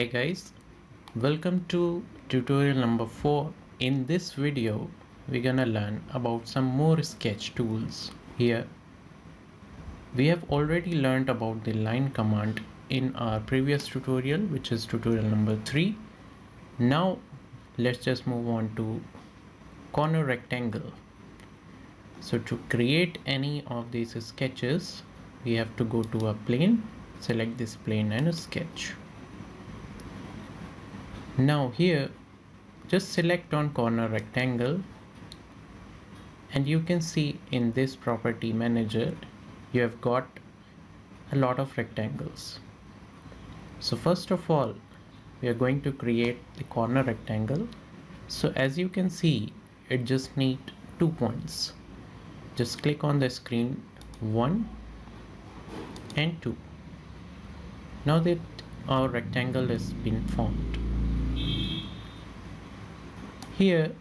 Hi guys, welcome to tutorial number 4. In this video, we're gonna learn about some more sketch tools. Here, we have already learned about the line command in our previous tutorial, which is tutorial number 3. Now, let's just move on to corner rectangle. So to create any of these sketches, we have to go to a plane, select this plane and a sketch. Now here, just select on corner rectangle and you can see in this property manager, you have got a lot of rectangles. So first of all, we are going to create the corner rectangle. So as you can see, it just needs 2 points. Just click on the screen 1 and 2. Now that our rectangle has been formed. Here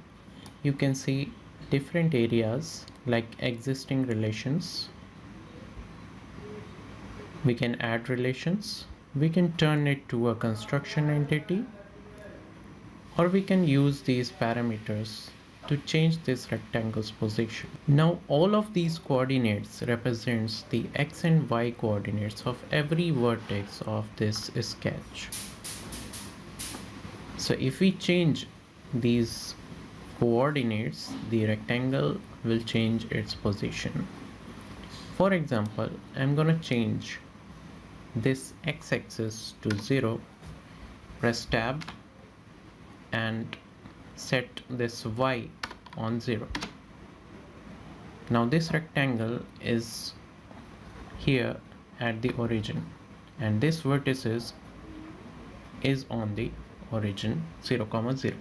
you can see different areas like existing relations. We can add relations, we can turn it to a construction entity, or we can use these parameters to change this rectangle's position. Now all of these coordinates represents the x and y coordinates of every vertex of this sketch. So if we change these coordinates, the rectangle will change its position. For example, I'm gonna change this x-axis to 0, press tab and set this y on 0. Now this rectangle is here at the origin and this vertices is on the origin 0, 0.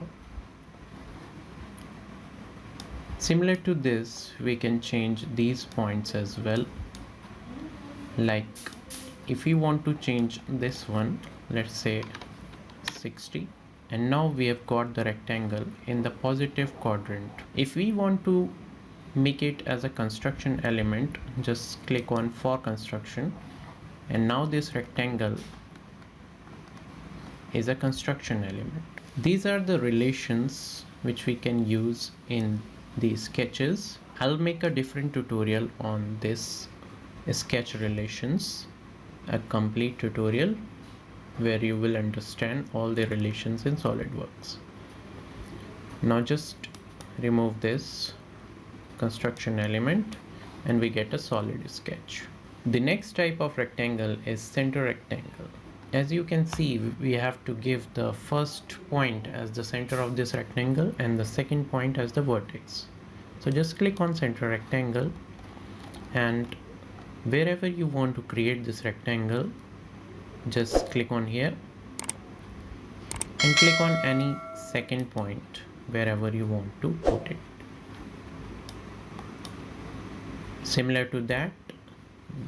Similar to this, we can change these points as well. Like if we want to change this one, let's say 60, and now we have got the rectangle in the positive quadrant. If we want to make it as a construction element, just click on for construction, and now this rectangle is a construction element. These are the relations which we can use in these sketches. I'll make a different tutorial on this sketch relations, a complete tutorial where you will understand all the relations in Solidworks. Now just remove this construction element and we get a solid sketch. The next type of rectangle is center rectangle. As you can see, we have to give the first point as the center of this rectangle and the second point as the vertex. So just click on center rectangle, and wherever you want to create this rectangle, just click on here and click on any second point wherever you want to put it. Similar to that,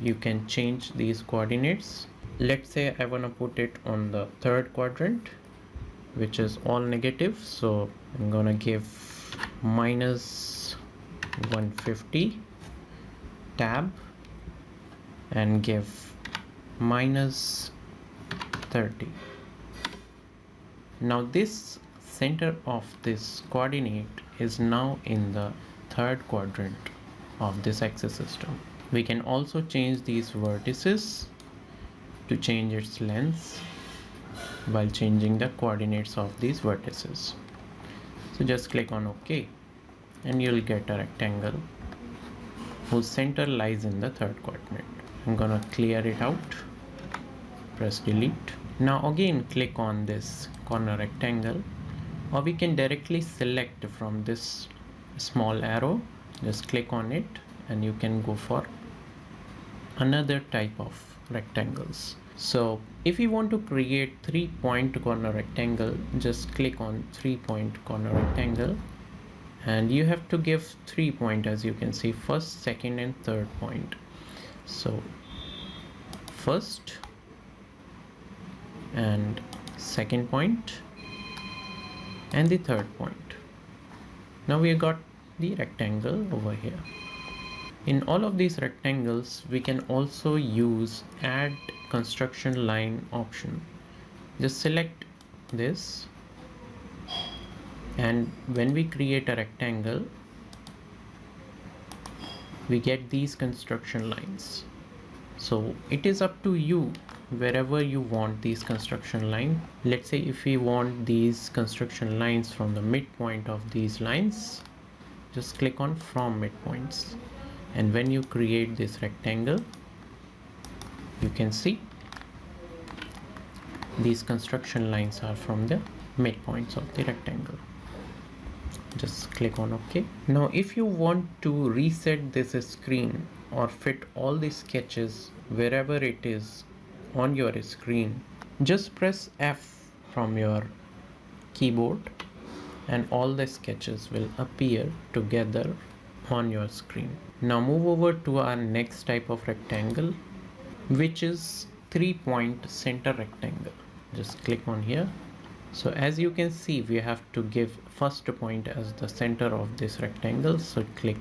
you can change these coordinates. Let's say I want to put it on the third quadrant, which is all negative. So I'm gonna give minus 150, tab, and give minus 30. Now this center of this coordinate is now in the third quadrant of this axis system. We can also change these vertices to change its length while changing the coordinates of these vertices. So just click on OK and you'll get a rectangle whose center lies in the third quadrant. I'm gonna clear it out, press delete. Now again click on this corner rectangle, or we can directly select from this small arrow, just click on it and you can go for another type of rectangles. So if you want to create 3-point corner rectangle, just click on 3-point corner rectangle and you have to give 3 points, as you can see, first, second and third point. So first and second point and the third point. Now we got the rectangle over here. In all of these rectangles, we can also use add construction line option. Just select this, and when we create a rectangle, we get these construction lines. So it is up to you wherever you want these construction line. Let's say if we want these construction lines from the midpoint of these lines, just click on from midpoints, and when you create this rectangle, you can see these construction lines are from the midpoints of the rectangle. Just click on OK. Now if you want to reset this screen or fit all the sketches wherever it is on your screen, just press F from your keyboard and all the sketches will appear together on your screen. Now move over to our next type of rectangle, which is 3-point center rectangle. Just click on here. So as you can see, we have to give first point as the center of this rectangle. So click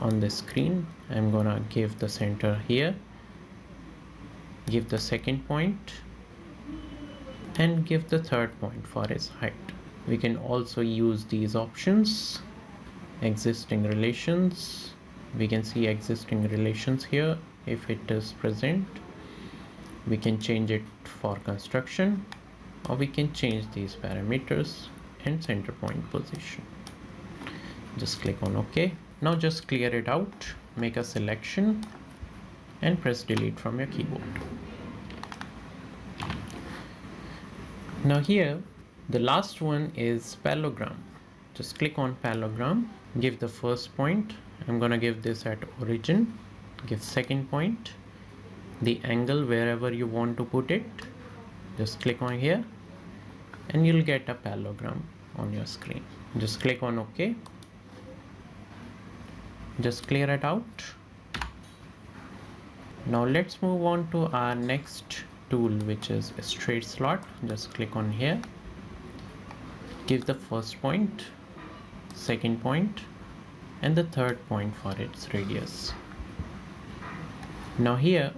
on the screen. I'm gonna give the center here, give the second point, and give the third point for its height. We can also use these options, existing relations. We can see existing relations here if it is present. We can change it for construction, or we can change these parameters and center point position. Just click on OK. Now just clear it out, make a selection, and press delete from your keyboard. Now here, the last one is parallelogram. Just click on parallelogram, give the first point. I'm gonna give this at origin, give second point, the angle wherever you want to put it. Just click on here and you'll get a parallelogram on your screen. Just click on OK. Just clear it out. Now let's move on to our next tool, which is a straight slot. Just click on here, give the first point, second point, and the third point for its radius. Now here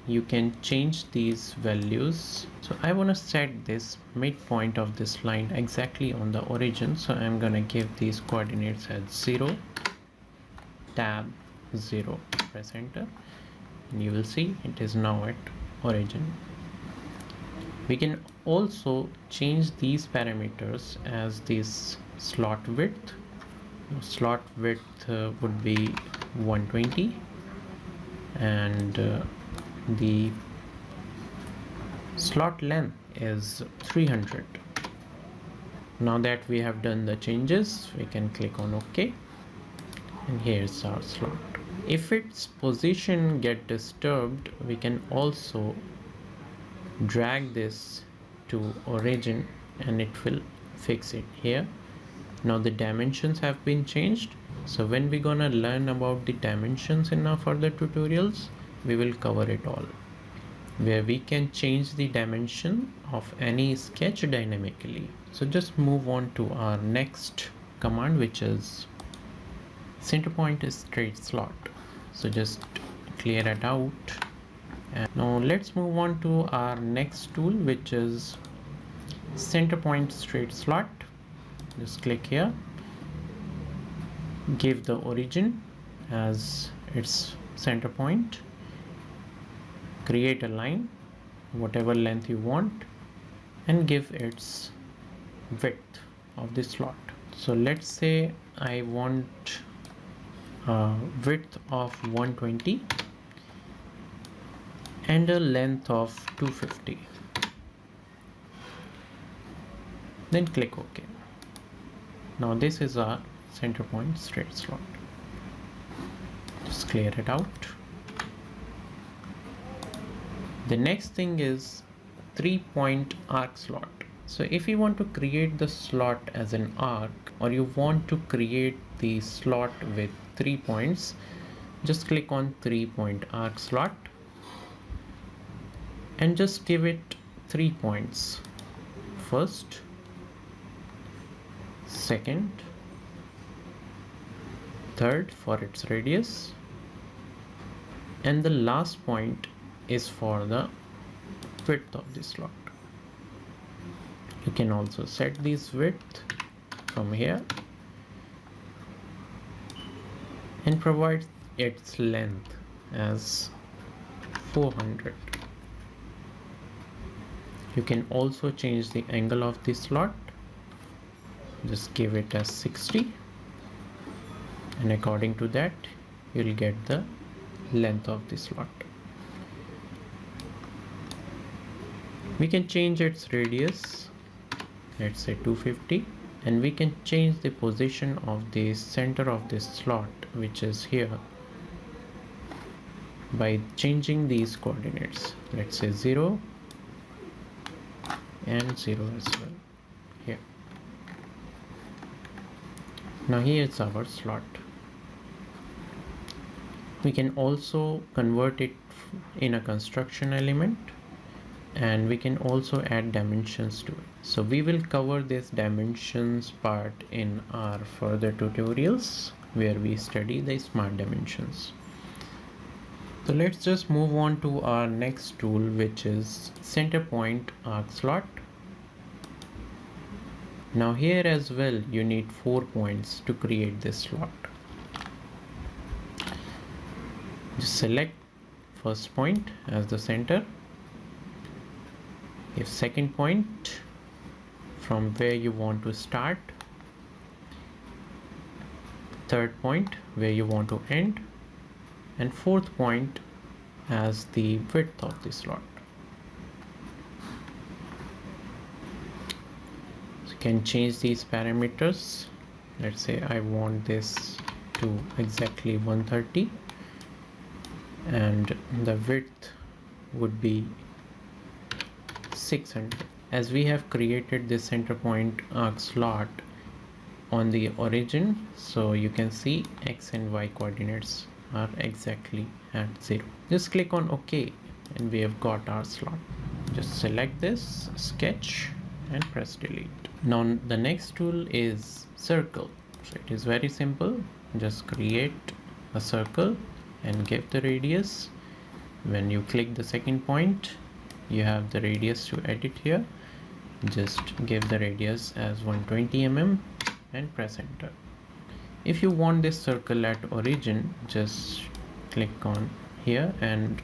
you can change these values. So I want to set this midpoint of this line exactly on the origin. So I'm going to give these coordinates as 0, tab 0, press enter, and you will see it is now at origin. We can also change these parameters as this slot width. Slot width would be 120, and the slot length is 300. Now that we have done the changes, we can click on OK, and here's our slot. If its position get disturbed, we can also drag this to origin and it will fix it here. Now the dimensions have been changed, so when we're gonna learn about the dimensions in our further tutorials, we will cover it all, where we can change the dimension of any sketch dynamically. So just move on to our next command, which is center point is straight slot. So just clear it out. And now let's move on to our next tool, which is center point straight slot. Just click here, give the origin as its center point, create a line whatever length you want, and give its width of the slot. So let's say I want a width of 120 and a length of 250. Then click OK. Now this is our center point straight slot. Just clear it out. The next thing is 3-point arc slot. So if you want to create the slot as an arc, or you want to create the slot with 3 points, just click on 3-point arc slot and just give it 3 points. First, second, third for its radius, and the last point is for the width of the slot. You can also set this width from here and provide its length as 400. You can also change the angle of the slot. Just give it as 60, and according to that you'll get the length of the slot. We can change its radius, let's say 250, and we can change the position of the center of this slot, which is here, by changing these coordinates. Let's say 0 and 0 as well here. Now here is our slot. We can also convert it in a construction element, and we can also add dimensions to it. So we will cover this dimensions part in our further tutorials where we study the smart dimensions. So let's just move on to our next tool, which is center point arc slot. Now here as well you need 4 points to create this slot. Just select first point as the center. If second point from where you want to start, third point where you want to end, and fourth point as the width of the slot. So you can change these parameters. Let's say I want this to exactly 130, and the width would be 600. As we have created this center point arc slot on the origin, so you can see x and y coordinates are exactly at 0. Just click on OK and we have got our slot. Just select this, sketch, and press delete. Now the next tool is circle. So it is very simple. Just create a circle and give the radius. When you click the second point, you have the radius to edit here. Just give the radius as 120 mm and press enter. If you want this circle at origin, just click on here and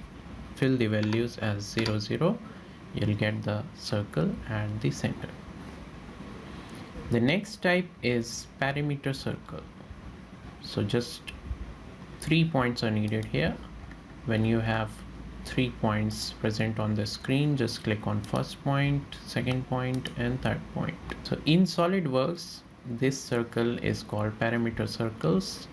fill the values as 0, 0. You'll get the circle at the center. The next type is perimeter circle. So just 3 points are needed here. When you have 3 points present on the screen, just click on first point, second point, and third point. So in Solidworks, this circle is called perimeter circles.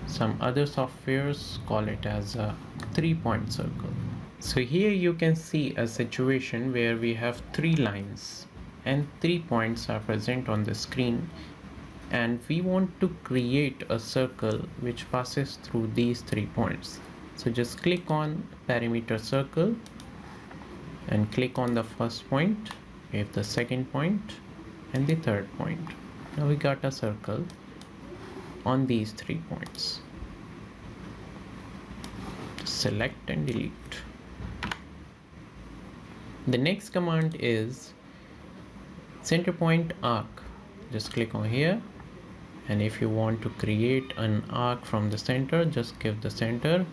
Some other softwares call it as a 3-point circle. So here you can see a situation where we have 3 lines and 3 points are present on the screen, and we want to create a circle which passes through these 3 points. So just click on perimeter circle and click on the first point, give the second point, and the third point. Now we got a circle on these 3 points. Select and delete. The next command is center point arc. Just click on here, and if you want to create an arc from the center, just give the center.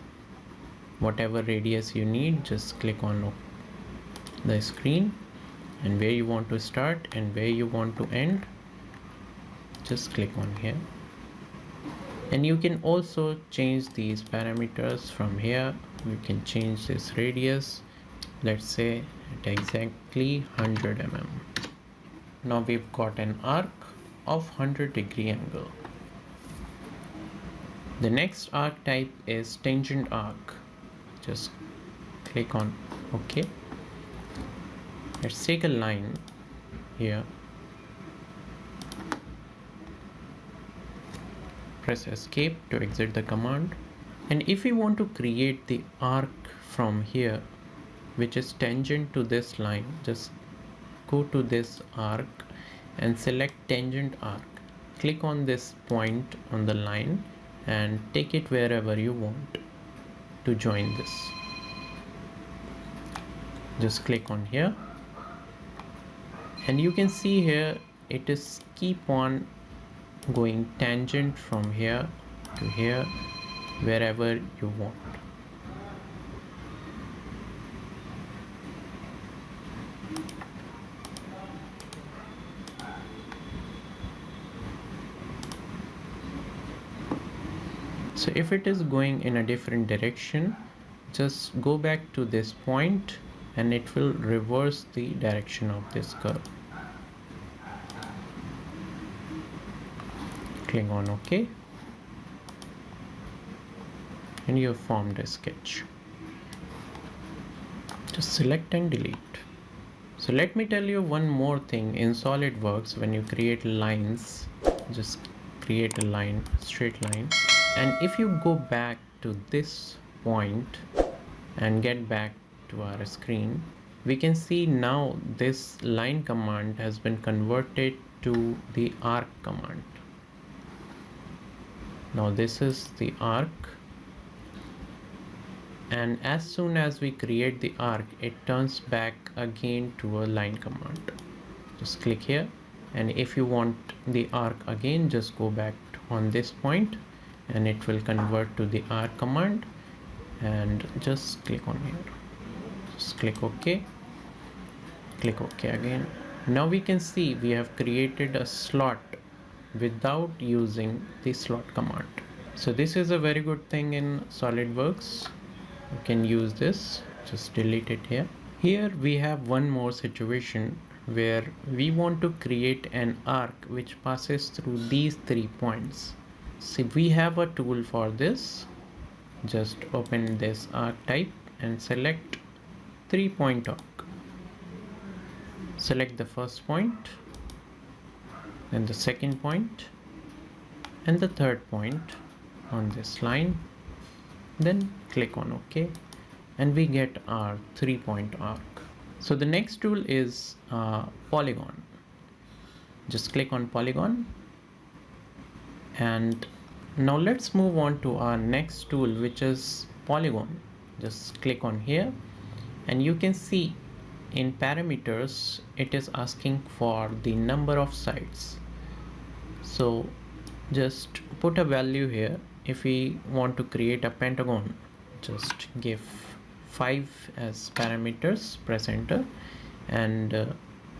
Whatever radius you need, just click on the screen, and where you want to start and where you want to end, just click on here. And you can also change these parameters from here. You can change this radius, let's say at exactly 100 mm. Now we've got an arc of 100-degree angle. The next arc type is tangent arc. Just click on OK. Let's take a line here. Press escape to exit the command. And if you want to create the arc from here, which is tangent to this line, just go to this arc and select tangent arc. Click on this point on the line and take it wherever you want to join this. Just click on here And you can see here it is keep on going tangent from here to here wherever you want. So if it is going in a different direction, just go back to this point and it will reverse the direction of this curve. Click on OK, and you have formed a sketch. Just select and delete. So let me tell you one more thing. In Solidworks, when you create lines, just create a line, straight line, and if you go back to this point and get back to our screen, we can see now this line command has been converted to the arc command. Now this is the arc, and as soon as we create the arc, it turns back again to a line command. Just click here, and if you want the arc again, just go back on this point and it will convert to the arc command, and just click on here. Just click OK, click OK again. Now we can see we have created a slot without using the slot command. So this is a very good thing in Solidworks. You can use this. Just delete it here. Here we have one more situation where we want to create an arc which passes through these 3 points. See, we have a tool for this. Just open this arc type and select 3-point arc. Select the first point, then the second point, and the third point on this line. Then click on OK, and we get our 3-point arc. So the next tool is Polygon. Just click on Polygon, and now let's move on to our next tool, which is Polygon. Just click on here, and you can see in parameters it is asking for the number of sides. So just put a value here. If we want to create a pentagon, just give 5 as parameters, press enter, and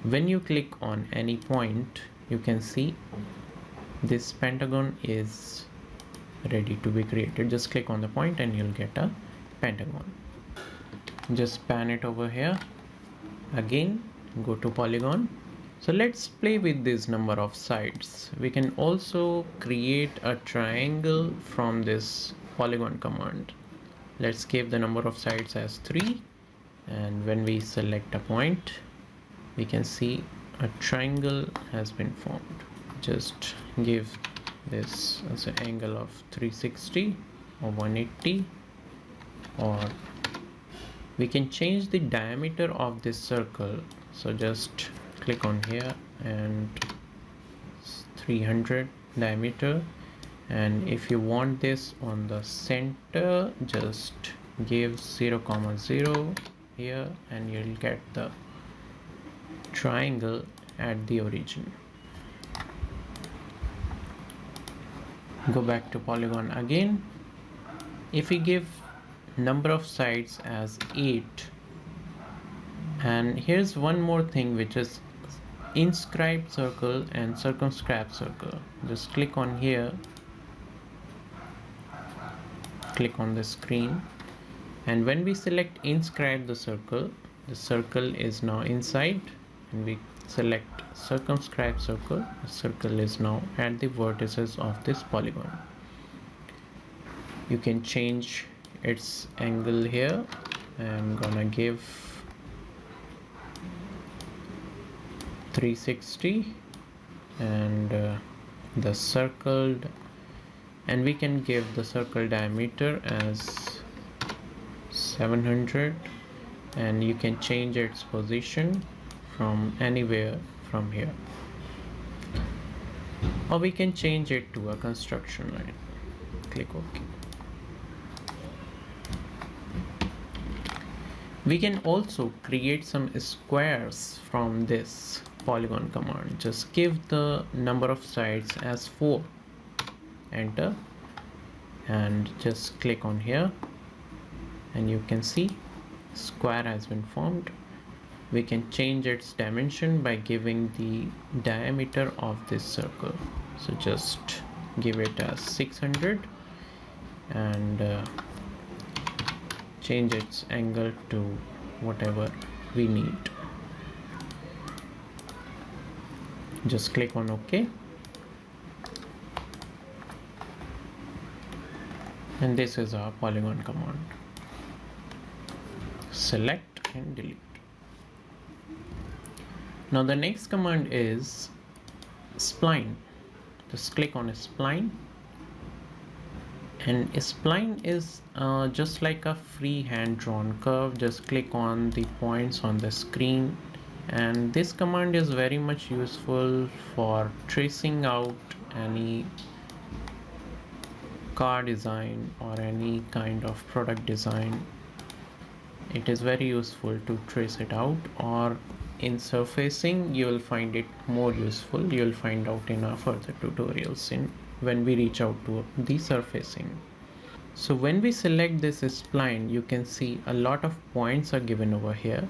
when you click on any point, you can see this pentagon is ready to be created. Just click on the point and you'll get a pentagon. Just pan it over here. Again, go to Polygon. So let's play with this number of sides. We can also create a triangle from this Polygon command. Let's give the number of sides as 3, and when we select a point, we can see a triangle has been formed. Just give this as an angle of 360 or 180, or we can change the diameter of this circle. So just click on here and 300 diameter, and if you want this on the center, just give 0,0 here and you'll get the triangle at the origin. Go back to Polygon again. If we give number of sides as 8, and here's one more thing, which is inscribed circle and circumscribed circle. Just click on here, click on the screen, and when we select inscribe the circle is now inside, and we select circumscribe circle, the circle is now at the vertices of this polygon. You can change its angle here. I'm gonna give 360, and the circled, and we can give the circle diameter as 700, and you can change its position from anywhere from here, or we can change it to a construction line. Click OK. We can also create some squares from this. polygon command. Just give the number of sides as 4, enter, and just click on here, and you can see square has been formed. We can change its dimension by giving the diameter of this circle. So just give it as 600 and change its angle to whatever we need. Just click on OK, and this is our polygon command. Select and delete. Now the next command is spline. Just click on a spline, and a spline is just like a free hand drawn curve. Just click on the points on the screen, and this command is very much useful for tracing out any car design or any kind of product design. It is very useful to trace it out, or in surfacing you will find it more useful. You will find out in our further tutorials when we reach out to the surfacing. So when we select this spline, you can see a lot of points are given over here,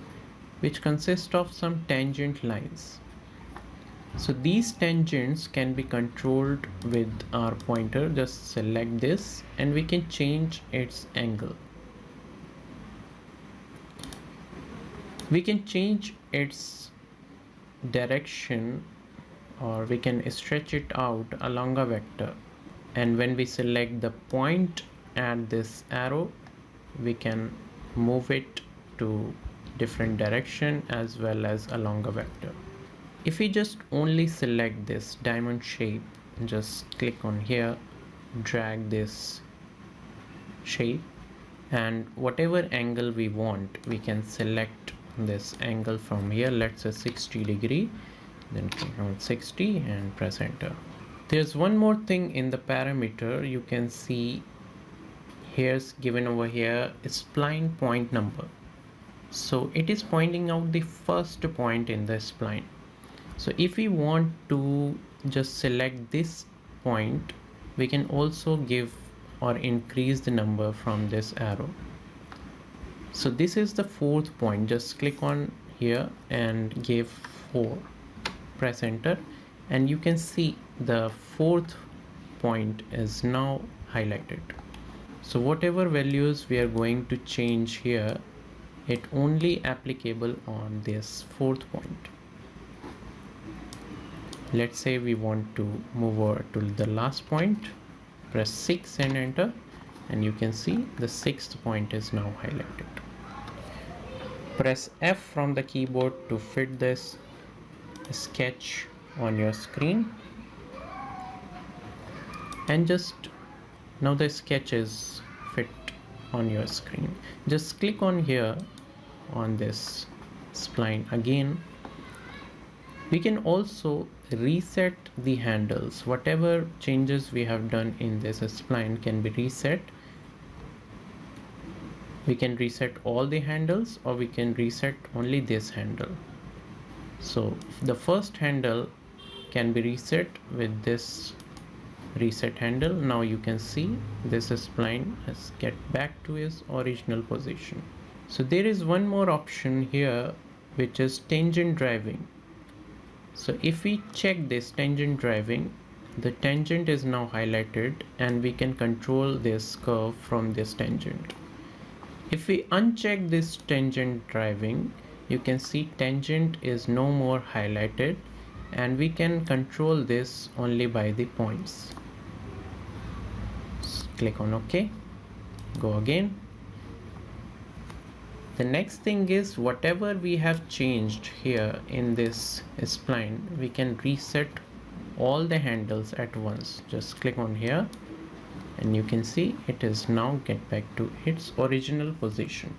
which consist of some tangent lines. So these tangents can be controlled with our pointer. Just select this and we can change its angle. We can change its direction, or we can stretch it out along a vector. And when we select the point at this arrow, we can move it to different direction as well as along a vector. If we just only select this diamond shape, just click on here, drag this shape, and whatever angle we want, we can select this angle from here. Let's say 60 degree, then click on 60 and press enter. There's one more thing in the parameter. You can see here's given over here spline point number. So it is pointing out the first point in the spline. So if we want to just select this point, we can also give or increase the number from this arrow. So this is the 4th point. Just click on here and give 4, press enter, and you can see the 4th point is now highlighted. So whatever values we are going to change here, it only applicable on this 4th point. Let's say we want to move over to the last point, press 6 and enter, and you can see the 6th point is now highlighted. Press F from the keyboard to fit this sketch on your screen, and just now the sketch is fit on your screen. Just click on here on this spline again. We can also reset the handles. Whatever changes we have done in this spline can be reset. We can reset all the handles, or we can reset only this handle. So the first handle can be reset with this reset handle. Now you can see this spline has get back to its original position. So there is one more option here, which is tangent driving. So if we check this tangent driving, the tangent is now highlighted and we can control this curve from this tangent. If we uncheck this tangent driving, you can see tangent is no more highlighted, and we can control this only by the points. Click on OK, go again. The next thing is whatever we have changed here in this spline, we can reset all the handles at once. Just click on here and you can see it is now get back to its original position.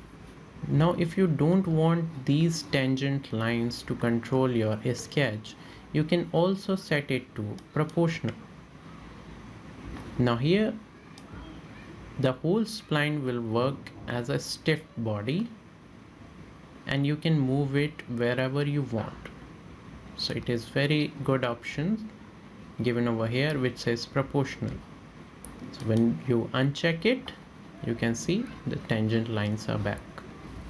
Now if you don't want these tangent lines to control your sketch, you can also set it to proportional. Now here the whole spline will work as a stiff body, and you can move it wherever you want. So it is very good option given over here which says proportional. So when you uncheck it, you can see the tangent lines are back.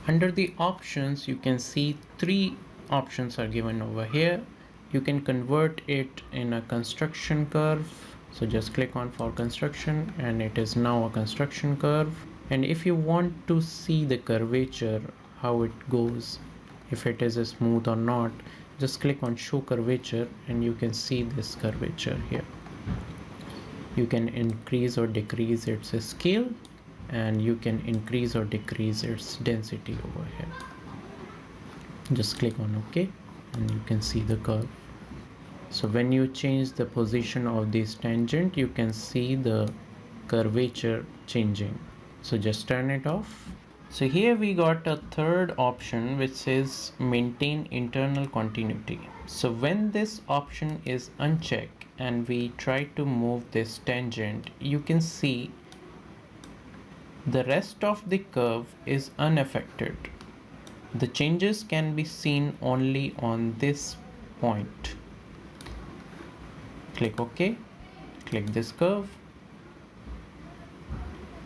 Under the options, you can see three options are given over here. You can convert it in a construction curve. So just click on for construction and it is now a construction curve. And if you want to see the curvature, how it goes, if it is smooth or not, just click on show curvature and you can see this curvature here. You can increase or decrease its scale, and you can increase or decrease its density over here. Just click on OK and you can see the curve. So when you change the position of this tangent, you can see the curvature changing. So just turn it off. So here we got a third option which says maintain internal continuity. So when this option is unchecked and we try to move this tangent, you can see the rest of the curve is unaffected. The changes can be seen only on this point. Click OK, click this curve.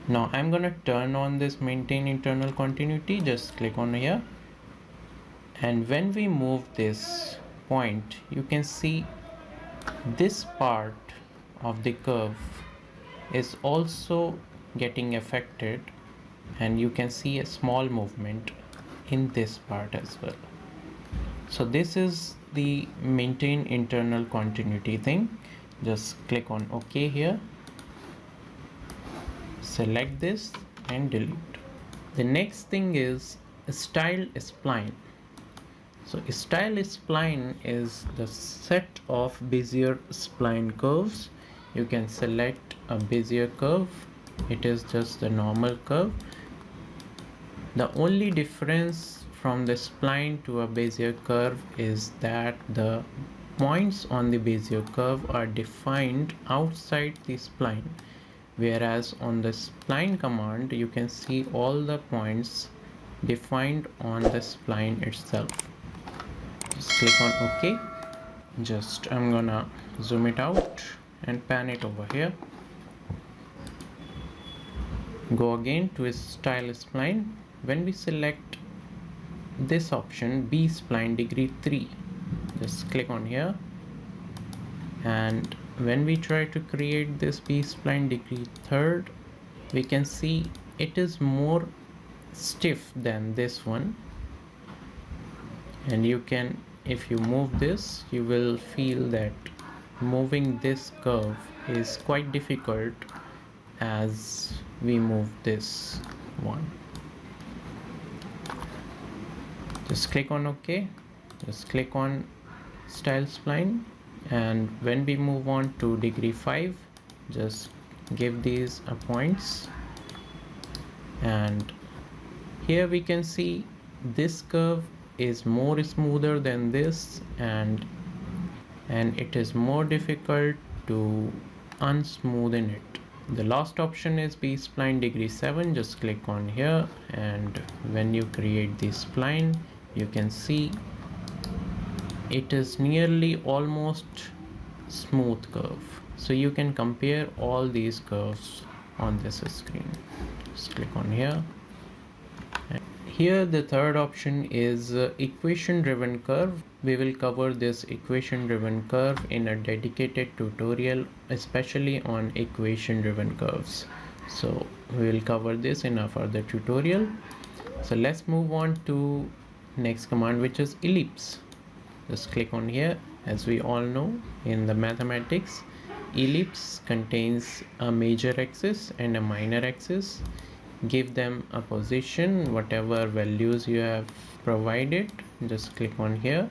Now I'm gonna turn on this maintain internal continuity, just click on here. And when we move this point, you can see this part of the curve is also getting affected, and you can see a small movement in this part as well. So this is the maintain internal continuity thing. Just click on OK here. Select this and delete. The next thing is style spline. So style spline is the set of Bezier spline curves. You can select a Bezier curve. It is just the normal curve. The only difference from the spline to a Bezier curve is that the points on the Bezier curve are defined outside the spline, whereas on the spline command you can see all the points defined on the spline itself. Just click on OK. I'm gonna zoom it out and pan it over here. Go again to style spline. When we select this option, B spline degree 3, just click on here, and when we try to create this B spline degree 3rd, we can see it is more stiff than this one, and you can, if you move this, you will feel that moving this curve is quite difficult as we move this one. Just click on OK. Just click on style spline, and when we move on to degree 5, just give these a points, and here we can see this curve is more smoother than this, and it is more difficult to unsmoothen it. The last option is B spline degree 7. Just click on here, and when you create the spline, you can see it is nearly almost smooth curve. So you can compare all these curves on this screen. Just click on here. And here the third option is equation driven curve. We will cover this equation driven curve in a dedicated tutorial, especially on equation driven curves. So we will cover this in a further tutorial. So let's move on to next command, which is ellipse. Just click on here. As we all know, in the mathematics, ellipse contains a major axis and a minor axis. Give them a position, whatever values you have provided. Just click on here.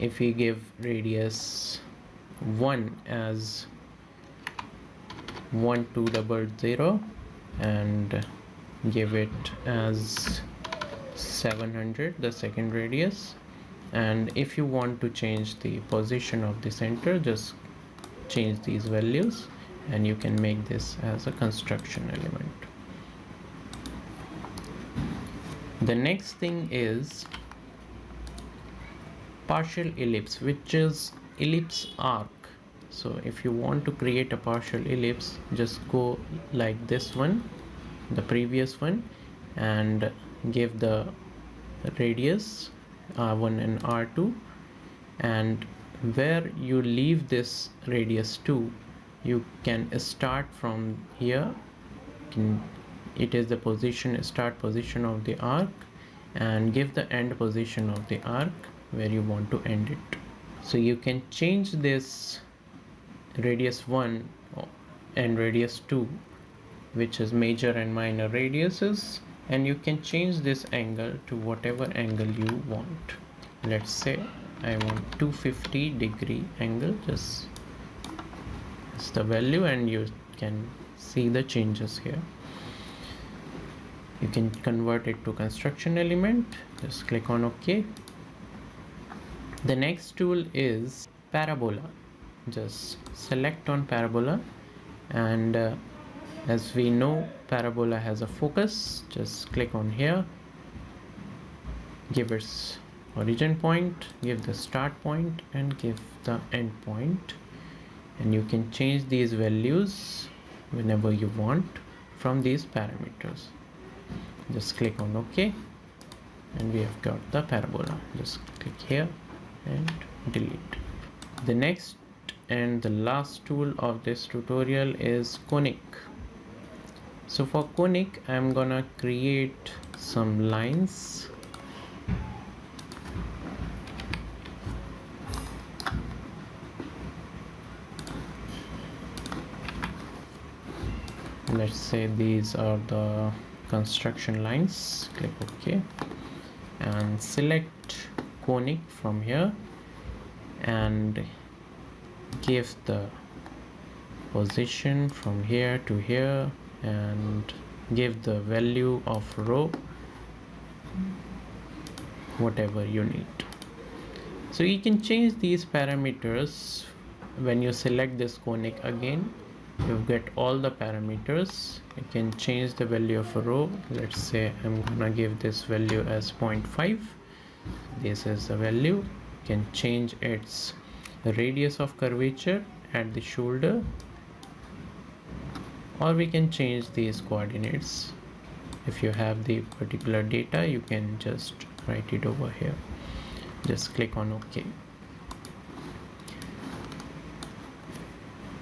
If we give radius 1 as 1200 and give it as 700, the second radius, and if you want to change the position of the center, just change these values and you can make this as a construction element. The next thing is partial ellipse, which is ellipse arc. So if you want to create a partial ellipse, just go like this one, the previous one, and give the radius R1 and R2, and where you leave this radius 2, you can start from here. It is the start position of the arc, and give the end position of the arc where you want to end it. So you can change this radius 1 and radius 2, which is major and minor radiuses, and you can change this angle to whatever angle you want. Let's say I want 250-degree angle. Just it's the value, and you can see the changes here. You can convert it to construction element. Just click on OK. The next tool is Parabola. Just select on Parabola, and as we know, Parabola has a focus. Just click on here, give its origin point, give the start point, and give the end point, and you can change these values whenever you want from these parameters. Just click on OK, and we have got the parabola. Just click here and delete. The next and the last tool of this tutorial is Conic. So for Conic, I'm gonna create some lines. Let's say these are the construction lines. Click OK and select Conic from here, and give the position from here to here, and give the value of rho, whatever you need. So you can change these parameters when you select this Conic again. You get all the parameters. You can change the value of a rho. Let's say I'm gonna give this value as 0.5. This is the value. You can change its radius of curvature at the shoulder, or we can change these coordinates. If you have the particular data, you can just write it over here. Just click on OK.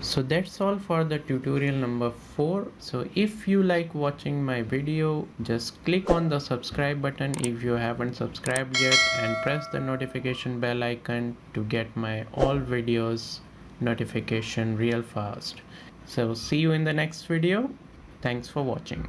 So that's all for the tutorial number 4. So if you like watching my video, just click on the subscribe button if you haven't subscribed yet, and press the notification bell icon to get my all videos notification real fast. So see you in the next video. Thanks for watching.